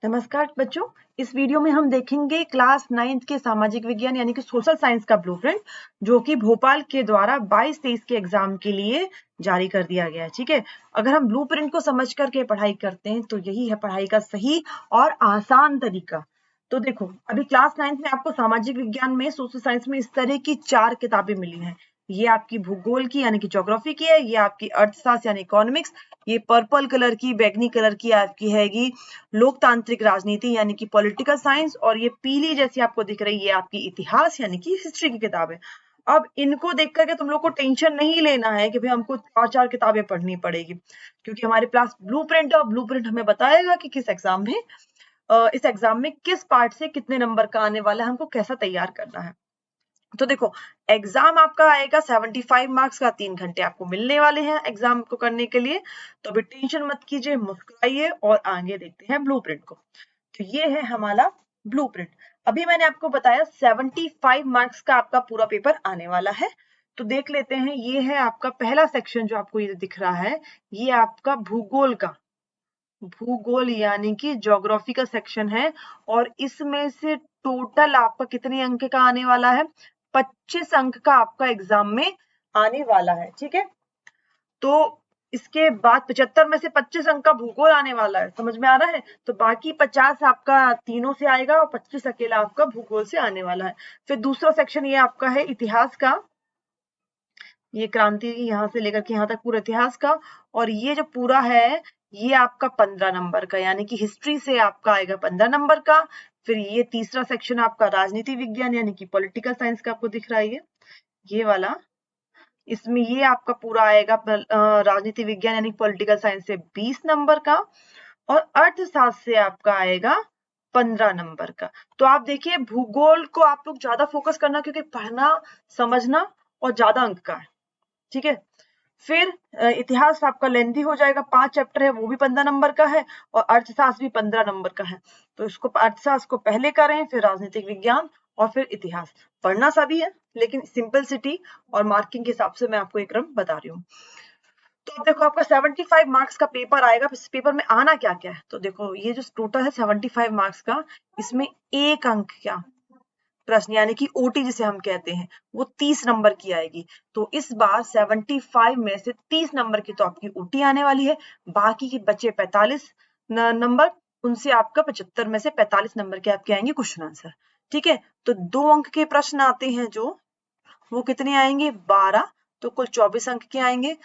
नमस्कार बच्चों, इस वीडियो में हम देखेंगे क्लास 9th के सामाजिक विज्ञान यानी कि सोशल साइंस का ब्लूप्रिंट जो कि भोपाल के द्वारा 22-23 के एग्जाम के लिए जारी कर दिया गया है। ठीक है, अगर हम ब्लूप्रिंट को समझ करके पढ़ाई करते हैं तो यही है पढ़ाई का सही और आसान तरीका। तो देखो, अभी क्लास 9th में आपको सामाजिक विज्ञान में, सोशल साइंस में इस तरह की 4 किताबें मिली हैं। ये आपकी भूगोल की यानी कि ज्योग्राफी की है, ये आपकी अर्थशास्त्र यानी इकोनॉमिक्स, ये पर्पल कलर की, बैगनी कलर की आपकी हैगी लोकतांत्रिक राजनीति यानी कि पॉलिटिकल साइंस, और ये पीली जैसी आपको दिख रही है आपकी इतिहास यानी कि हिस्ट्री की किताब है। अब इनको देख करके तुम लोग को टेंशन नहीं लेना है कि भाई हमको 4-4 किताबें पढ़नी पड़ेगी, क्योंकि हमारे पास ब्लूप्रिंट है और ब्लूप्रिंट हमें बताएगा कि किस एग्जाम में इस एग्जाम में किस पार्ट से कितने नंबर का आने वाला है, हमको कैसा तैयार करना है। तो देखो, एग्जाम आपका आएगा 75 मार्क्स का, 3 घंटे आपको मिलने वाले हैं एग्जाम को करने के लिए। तो अभी टेंशन मत कीजिए, मुस्कुराइए और आगे देखते हैं ब्लूप्रिंट को। तो ये है हमारा ब्लूप्रिंट। अभी मैंने आपको बताया 75 मार्क्स का आपका पूरा पेपर आने वाला है। तो देख लेते हैं, ये है आपका पहला सेक्शन जो आपको ये दिख रहा है, ये आपका भूगोल का, भूगोल यानी कि ज्योग्राफी का सेक्शन है। और इसमें से टोटल आपका कितने अंक का आने वाला है? 25 अंक का आपका एग्जाम में आने वाला है। ठीक है, तो इसके बाद 75 में से 25 अंक का भूगोल आने वाला है, समझ में आ रहा है? तो बाकी 50 आपका तीनों से आएगा और 25 अकेला आपका भूगोल से आने वाला है। फिर दूसरा सेक्शन ये आपका है इतिहास का, ये क्रांति यहाँ से लेकर के यहाँ तक पूरा इतिहास का। और ये जो पूरा है ये आपका 15 नंबर का, यानी कि हिस्ट्री से आपका आएगा 15 नंबर का। फिर ये तीसरा सेक्शन आपका राजनीति विज्ञान यानी कि पॉलिटिकल साइंस का आपको दिख रहा है ये वाला, इसमें ये आपका पूरा आएगा राजनीति विज्ञान यानी पॉलिटिकल साइंस से 20 नंबर का। और अर्थशास्त्र से आपका आएगा 15 नंबर का। तो आप देखिए, भूगोल को आप लोग ज्यादा फोकस करना, क्योंकि पढ़ना समझना और ज्यादा अंक का है। ठीक है, फिर इतिहास आपका लेंथी हो जाएगा, 5 चैप्टर है, वो भी 15 नंबर का है। और अर्थशास्त्र भी 15 नंबर का है। तो इसको अर्थशास्त्र को पहले करें, फिर राजनीतिक विज्ञान और फिर इतिहास। पढ़ना सभी है, लेकिन सिंपलिसिटी और मार्किंग के हिसाब से मैं आपको एक क्रम बता रही हूँ। तो अब देखो, आपका 75 मार्क्स का पेपर आएगा। इस पेपर में आना क्या क्या है, तो देखो ये जो टोटल है 75 मार्क्स का, इसमें 1 अंक क्या प्रश्न यानी कि ओटी जिसे हम कहते हैं, वो 30 नंबर की आएगी। तो इस बार 75 में से 30 नंबर की तो आपकी ओटी आने वाली है। बाकी के बचे 45 नंबर, उनसे आपका 75 में से 45 नंबर के आपके आएंगे क्वेश्चन आंसर। ठीक है, तो 2 अंक के प्रश्न आते हैं जो, वो कितने आएंगे? 12, तो कुल 24 अंक के आएंगे।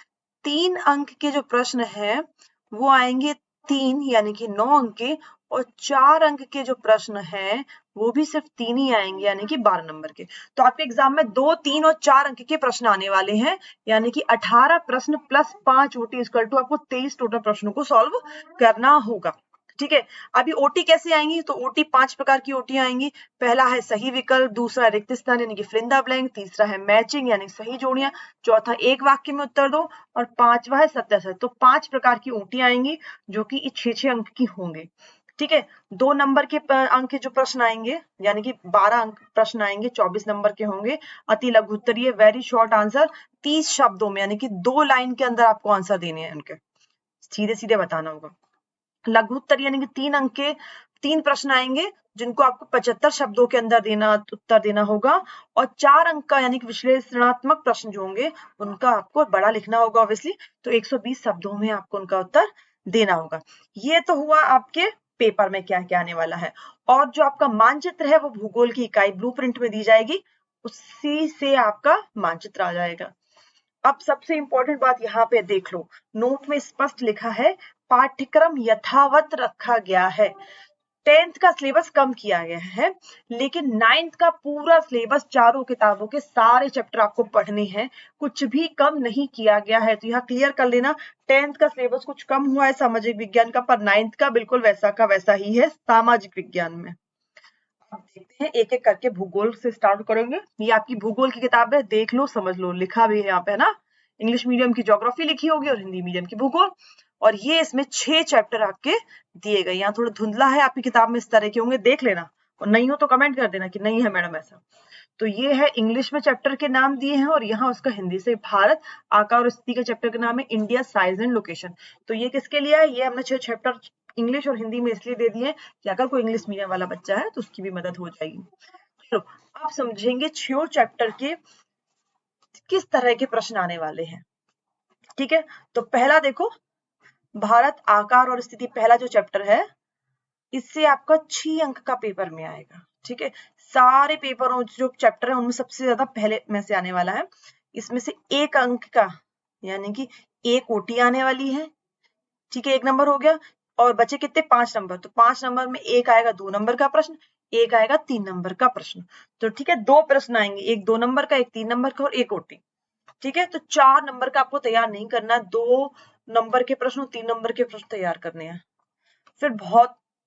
3 अंक के जो प्रश्न है वो आएंगे 3 यानी कि 9 अंक के। और 4 अंक के जो प्रश्न है वो भी सिर्फ 3 ही आएंगे यानी कि 12 नंबर के। तो आपके एग्जाम में 2, 3 और 4 अंक के प्रश्न आने वाले हैं, यानी कि 18 प्रश्न प्लस 5 ओटी इक्वल टू आपको 23 टोटल प्रश्नों को सॉल्व करना होगा। ठीक है, अभी ओटी कैसे आएंगी? तो ओटी 5 प्रकार की ओटी आएंगी। पहला है सही विकल्प, दूसरा रिक्त स्थान यानी कि फिल इन द ब्लैंक, तीसरा है मैचिंग यानी सही जोड़ियां, चौथा एक वाक्य में उत्तर दो, और पांचवा है सत्य सत्य। तो 5 प्रकार की ओटी आएंगी जो कि 6-6 अंक की होंगे। ठीक है, 2 नंबर के अंक के जो प्रश्न आएंगे यानी कि 12 अंक प्रश्न आएंगे, 24 नंबर के होंगे। अति लघु उत्तरीय वेरी शॉर्ट आंसर, 30 शब्दों में यानी कि 2 लाइन के अंदर आपको आंसर देने हैं, उनके सीधे सीधे बताना होगा। लघु उत्तर यानी कि 3 अंक के 3 प्रश्न आएंगे जिनको आपको 75 शब्दों के अंदर उत्तर देना होगा। और 4 अंक का यानी कि विश्लेषणात्मक प्रश्न जो होंगे उनका आपको बड़ा लिखना होगा ऑब्वियसली, तो 120 शब्दों में आपको उनका उत्तर देना होगा। ये तो हुआ आपके पेपर में क्या क्या आने वाला है। और जो आपका मानचित्र है वो भूगोल की इकाई ब्लूप्रिंट में दी जाएगी, उसी से आपका मानचित्र आ जाएगा। अब सबसे इंपॉर्टेंट बात यहाँ पे देख लो, नोट में स्पष्ट लिखा है पाठ्यक्रम यथावत रखा गया है। 10th का सिलेबस कम किया गया है, लेकिन 9th का पूरा सिलेबस, चारों किताबों के सारे चैप्टर आपको पढ़ने हैं, कुछ भी कम नहीं किया गया है। तो यहाँ क्लियर कर लेना, 10th का सिलेबस कुछ कम हुआ है सामाजिक विज्ञान का, पर 9th का बिल्कुल वैसा का वैसा ही है सामाजिक विज्ञान में। अब देखते हैं, एक एक करके भूगोल से स्टार्ट करेंगे। ये आपकी भूगोल की किताब है, देख लो समझ लो, लिखा भी है यहाँ पे, है ना? इंग्लिश मीडियम की ज्योग्राफी लिखी होगी और हिंदी मीडियम की भूगोल। और ये इसमें 6 चैप्टर आपके दिए गए। यहाँ थोड़ा धुंधला है, आपकी किताब में इस तरह के होंगे, देख लेना, और नहीं हो तो कमेंट कर देना कि नहीं है मैडम ऐसा। तो ये है इंग्लिश में चैप्टर के नाम दिए हैं, और यहाँ उसका हिंदी से भारत, आकार और स्थिति का चैप्टर का नाम है इंडिया साइज एंड लोकेशन। तो ये किसके लिए है? ये हमने 6 चैप्टर इंग्लिश और हिंदी में इसलिए दे दिए कि अगर कोई इंग्लिश मीडियम वाला बच्चा है तो उसकी भी मदद हो जाएगी। चलो अब समझेंगे 6 चैप्टर के किस तरह के प्रश्न आने वाले हैं। ठीक है, तो पहला देखो, भारत आकार और स्थिति, पहला जो चैप्टर है इससे आपका 6 अंक का पेपर में आएगा। ठीक है, सारे पेपरों जो चैप्टर है उनमें सबसे ज्यादा पहले में से आने वाला है। इसमें से 1 अंक का यानी कि 1 ओटी आने वाली है। ठीक है, 1 नंबर हो गया और बचे कितने 5 नंबर, तो 5 नंबर में एक आएगा 2 नंबर का प्रश्न, एक आएगा 3 नंबर का प्रश्न। तो ठीक है, 2 प्रश्न आएंगे, एक 2 नंबर का, एक 3 नंबर का और एक ओटी। ठीक है, तो 4 नंबर का आपको तैयार नहीं करना, 2 नंबर के प्रश्न और 3 नंबर के प्रश्न तैयार करने हैं। फिर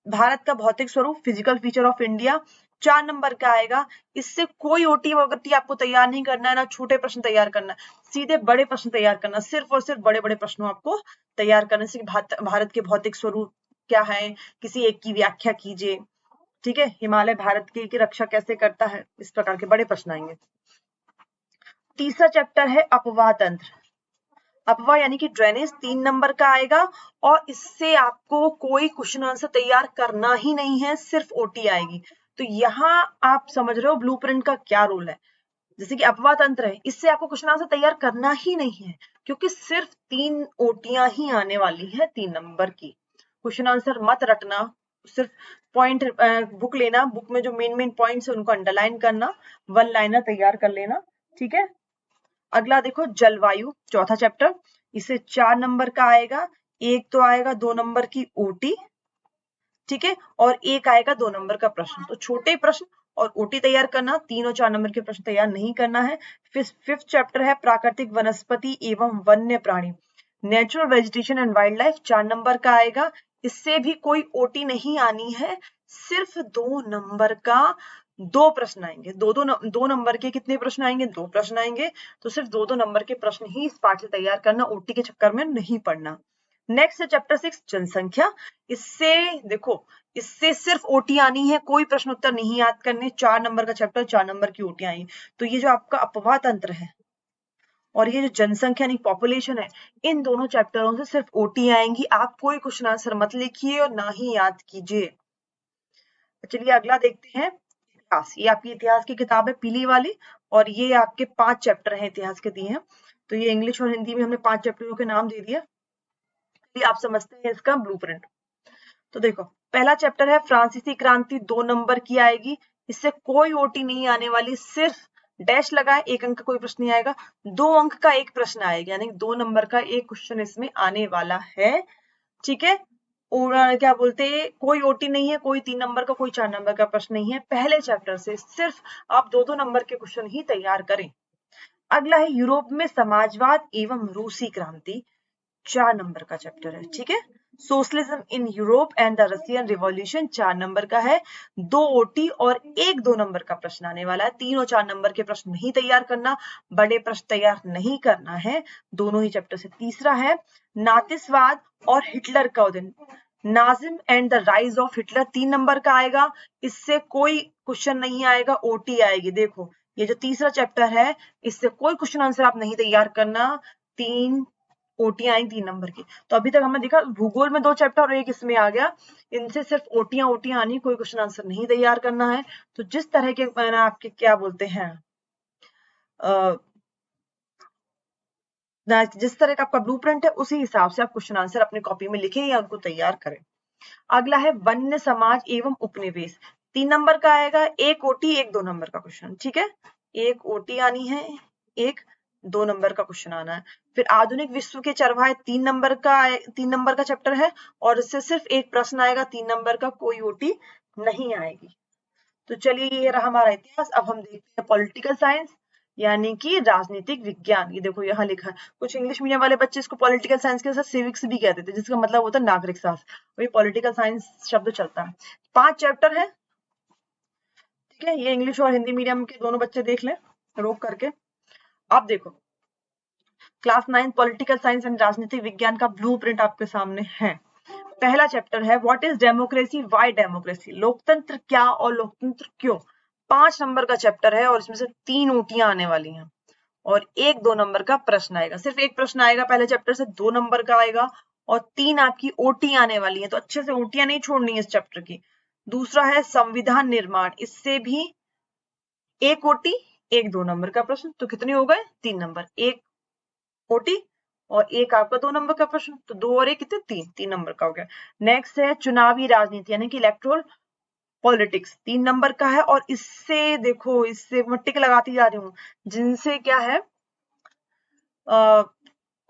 भारत का भौतिक स्वरूप, physical feature of India, 4 number का आएगा। इससे कोई ओटी वगैरह आपको तैयार नहीं करना है, ना छोटे प्रश्न तैयार करना, सीधे बड़े प्रश्न तैयार करना, सिर्फ और सिर्फ बड़े बड़े प्रश्नों आपको तैयार करने से भारत के भौतिक स्वरूप क्या है, किसी एक की व्याख्या कीजिए। ठीक है, हिमालय भारत की रक्षा कैसे करता है, इस प्रकार के बड़े प्रश्न आएंगे। तीसरा चैप्टर है अपवाह तंत्र। अपवाह यानी कि ड्रेनेज, 3 नंबर का आएगा और इससे आपको कोई क्वेश्चन आंसर तैयार करना ही नहीं है, सिर्फ ओटी आएगी। तो यहाँ आप समझ रहे हो ब्लूप्रिंट का क्या रोल है। जैसे कि अपवाह तंत्र है, इससे आपको क्वेश्चन आंसर तैयार करना ही नहीं है, क्योंकि सिर्फ 3 ओटियां ही आने वाली है 3 नंबर की। क्वेश्चन आंसर मत रटना, सिर्फ पॉइंट बुक लेना, बुक में जो मेन पॉइंट्स है उनको अंडरलाइन करना, 1 लाइनर तैयार कर लेना। ठीक है, अगला देखो जलवायु, चौथा चैप्टर, इसे 4 नंबर का आएगा, एक तो आएगा 2 नंबर की ओटी। ठीक है, और एक आएगा 2 नंबर का प्रश्न। तो छोटे प्रश्न और ओटी तैयार करना, 3 और 4 नंबर के प्रश्न तैयार नहीं करना है। फिर 5th चैप्टर है प्राकृतिक वनस्पति एवं वन्य प्राणी, natural vegetation and wild life, 4 number का आएगा। इससे भी कोई ओटी नहीं आनी है, सिर्फ 2 नंबर का 2 प्रश्न आएंगे। दो नंबर के कितने प्रश्न आएंगे, 2 प्रश्न आएंगे। तो सिर्फ 2 नंबर के प्रश्न ही इस पाठ से तैयार करना, ओटी के चक्कर में नहीं पढ़ना। नेक्स्ट है चैप्टर 6 जनसंख्या। इससे देखो, इससे सिर्फ ओटी आनी है, कोई प्रश्न उत्तर नहीं याद करने, 4 नंबर का चैप्टर, 4 नंबर की ओटी आएंगी। तो ये जो आपका अपवाह तंत्र है और ये जो जनसंख्या यानी पॉपुलेशन है, इन दोनों चैप्टरों से सिर्फ ओटी आएंगी। आप कोई क्वेश्चन आंसर मत लिखिए और ना ही याद कीजिए। चलिए अगला देखते हैं इतिहास। ये आपकी इतिहास की किताब है पीली वाली, और ये आपके 5 चैप्टर हैं इतिहास के दिए हैं। तो ये इंग्लिश और हिंदी में हमने 5 चैप्टरों के नाम दे दिए। आप समझते हैं इसका ब्लूप्रिंट। तो देखो, पहला चैप्टर है फ्रांसीसी क्रांति, 2 नंबर की आएगी। इससे कोई ओटी नहीं आने वाली, सिर्फ डैश लगाए, 1 अंक का कोई प्रश्न नहीं आएगा, 2 अंक का एक प्रश्न आएगा, यानी 2 नंबर का एक क्वेश्चन इसमें आने वाला है। ठीक है, और क्या बोलते हैं, कोई ओटी नहीं है, कोई 3 नंबर का, कोई 4 नंबर का प्रश्न नहीं है। पहले चैप्टर से सिर्फ आप 2 नंबर के क्वेश्चन ही तैयार करें। अगला है यूरोप में समाजवाद एवं रूसी क्रांति, 4 नंबर का चैप्टर है। ठीक है, socialism in Europe and the Russian revolution, 4 number का है। 2 ओटी और एक 2 नंबर का प्रश्न आने वाला है। 3 और 4 नंबर के प्रश्न नहीं तैयार करना, बड़े प्रश्न तैयार नहीं करना है, दोनों ही चैप्टर से। तीसरा है नातिस्वाद और हिटलर का उदय, Nazism and the rise of Hitler, 3 number का आएगा। इससे कोई क्वेश्चन नहीं आएगा, ओटी आएगी। देखो, ये जो तीसरा चैप्टर है, इससे कोई क्वेश्चन आंसर आप नहीं तैयार करना, 3 ओटियां आई 3 नंबर की। तो अभी तक हमने देखा भूगोल में 2 चैप्टर और एक इसमें आ गया, इनसे सिर्फ ओटियां आनी, कोई क्वेश्चन आंसर नहीं तैयार करना है। तो जिस तरह के मैंने आपके क्या बोलते हैं जिस तरह का आपका ब्लूप्रिंट है, उसी हिसाब से आप क्वेश्चन आंसर अपनी कॉपी में लिखें या उनको तैयार करें। अगला है वन्य समाज एवं उपनिवेश, 3 नंबर का आएगा, एक ओटी एक 2 नंबर का क्वेश्चन। ठीक है, एक ओटी आनी है, एक 2 नंबर का क्वेश्चन आना है। फिर आधुनिक विश्व के चरवाहे, 3 नंबर का चैप्टर है और इससे सिर्फ एक प्रश्न आएगा, 3 नंबर का, कोई ओटी नहीं आएगी। तो चलिए, ये रहा हमारा इतिहास। अब हम देखते हैं पॉलिटिकल साइंस यानी कि राजनीतिक विज्ञान। ये देखो यहाँ लिखा है, कुछ इंग्लिश मीडियम वाले बच्चे इसको पॉलिटिकल साइंस के साथ सिविक्स भी कहते थे, जिसका मतलब होता है नागरिक शास्त्र, वही पॉलिटिकल साइंस शब्द चलता है। 5 चैप्टर है। ठीक है, ये इंग्लिश और हिंदी मीडियम के दोनों बच्चे देख लें रोक करके। अब देखो, क्लास 9 पॉलिटिकल साइंस एंड राजनीतिक विज्ञान का ब्लूप्रिंट आपके सामने है। पहला चैप्टर है what is democracy, why democracy, लोकतंत्र क्या और लोकतंत्र क्यों, 5 नंबर का चैप्टर है और इसमें से 3 ओटियां आने वाली हैं और एक 2 नंबर का प्रश्न आएगा। सिर्फ एक प्रश्न आएगा पहले चैप्टर से, 2 नंबर का आएगा और 3 आपकी ओटी आने वाली है, तो अच्छे से ओटियां नहीं छोड़नी है इस चैप्टर की। दूसरा है संविधान निर्माण, इससे भी 1 ओटी 1 2 नंबर का प्रश्न, तो कितने हो गए 3 नंबर, 1 ओटी और 1 आपका 2 नंबर का प्रश्न, तो 2 और 1 कितने 3 नंबर का हो गया। नेक्स्ट है चुनावी राजनीति यानी कि इलेक्टोरल पॉलिटिक्स, 3 नंबर का है। और इससे देखो, इससे मैं टिक लगाती जा रही हूँ, जिनसे क्या है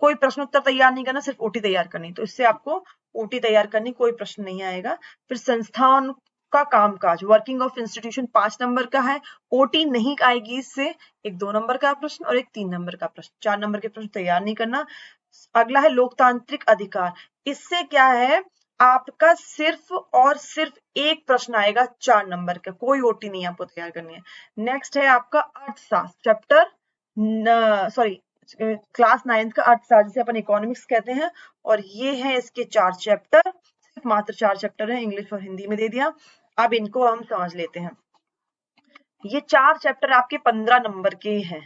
कोई प्रश्न उत्तर तैयार नहीं करना, सिर्फ ओटी तैयार करनी, तो इससे आपको ओटी तैयार करनी, कोई प्रश्न नहीं आएगा। फिर संस्थान का कामकाज, वर्किंग ऑफ इंस्टीट्यूशन 5 नंबर का है, ओटी नहीं आएगी इससे, एक 2 नंबर का प्रश्न और एक 3 नंबर का प्रश्न, 4 नंबर के प्रश्न तैयार नहीं करना। अगला है लोकतांत्रिक अधिकार, इससे क्या है आपका सिर्फ और सिर्फ एक प्रश्न आएगा 4 नंबर का, कोई ओटी नहीं आपको तैयार करनी है। नेक्स्ट है आपका अर्थशास्त्र चैप्टर, क्लास 9th का अर्थशास्त्र, जिसे अपन इकोनॉमिक्स कहते हैं, और ये है इसके 4 चैप्टर, सिर्फ मात्र 4 चैप्टर है, इंग्लिश और हिंदी में दे दिया। अब इनको हम समझ लेते हैं। ये 4 चैप्टर आपके 15 नंबर के हैं,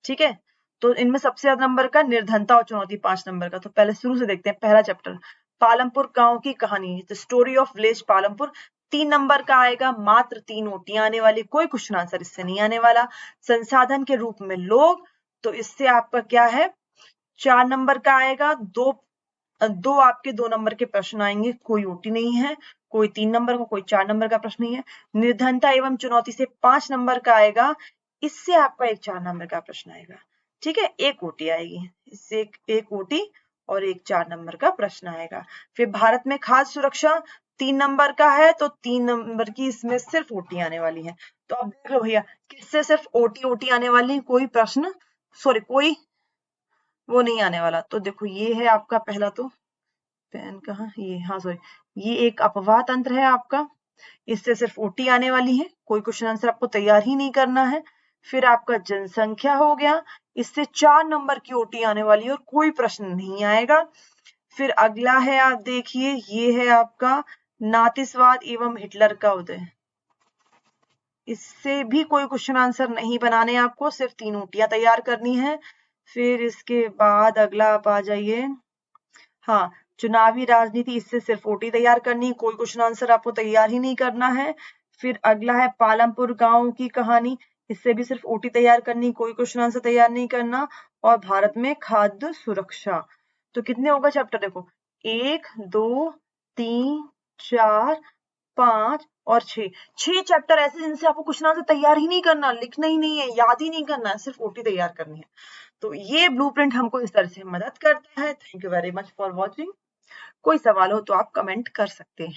ठीक है। तो इनमें सबसे ज्यादा नंबर का निर्धनता और चुनौती 5 नंबर का। तो पहले शुरू से देखते हैं, पहला चैप्टर पालमपुर गांव की कहानी, the story of village Palampur, 3 number का आएगा, मात्र 3 ओटियां आने वाली, कोई क्वेश्चन आंसर इससे नहीं आने वाला। संसाधन के रूप में लोग, तो इससे आपका क्या है 4 नंबर का आएगा, दो आपके 2 नंबर के प्रश्न आएंगे, कोई ओटी नहीं है, कोई 3 नंबर का, कोई 4 नंबर का प्रश्न नहीं है। निर्धनता एवं चुनौती से 5 नंबर का आएगा, इससे आपका एक 4 नंबर का प्रश्न आएगा, ठीक है, एक ओटी आएगी, इससे एक ओटी और एक 4 नंबर का प्रश्न आएगा। फिर भारत में खाद्य सुरक्षा 3 नंबर का है, तो 3 नंबर की इसमें सिर्फ ओटी आने वाली है। तो अब देख लो भैया, किससे सिर्फ ओटी आने वाली, कोई प्रश्न कोई वो नहीं आने वाला। तो देखो ये है आपका पहला, तो पेन कहाँ, ये हाँ ये एक अपवाह तंत्र है आपका, इससे सिर्फ ओटी आने वाली है, कोई क्वेश्चन आंसर आपको तैयार ही नहीं करना है। फिर आपका जनसंख्या हो गया, इससे 4 नंबर की ओटी आने वाली है और कोई प्रश्न नहीं आएगा। फिर अगला है, आप देखिए, ये है आपका नातीसवाद एवं हिटलर का उदय, इससे भी कोई क्वेश्चन आंसर नहीं बनाने आपको, सिर्फ 3 ओटियां तैयार करनी है। फिर इसके बाद अगला आप आ जाइए, हाँ चुनावी राजनीति, इससे सिर्फ ओटी तैयार करनी, कोई क्वेश्चन आंसर आपको तैयार ही नहीं करना है। फिर अगला है पालमपुर गांव की कहानी, इससे भी सिर्फ ओटी तैयार करनी, कोई क्वेश्चन आंसर तैयार नहीं करना। और भारत में खाद्य सुरक्षा, तो कितने होगा चैप्टर देखो, 1 2 3 4 5 और 6 चैप्टर ऐसे जिनसे आपको क्वेश्चन आंसर तैयार ही नहीं करना, लिखना ही नहीं है, याद ही नहीं करना है, सिर्फ ओटी तैयार करनी है। तो ये ब्लूप्रिंट हमको इस तरह से मदद करता है। Thank you very much for watching. कोई सवाल हो तो आप कमेंट कर सकते हैं।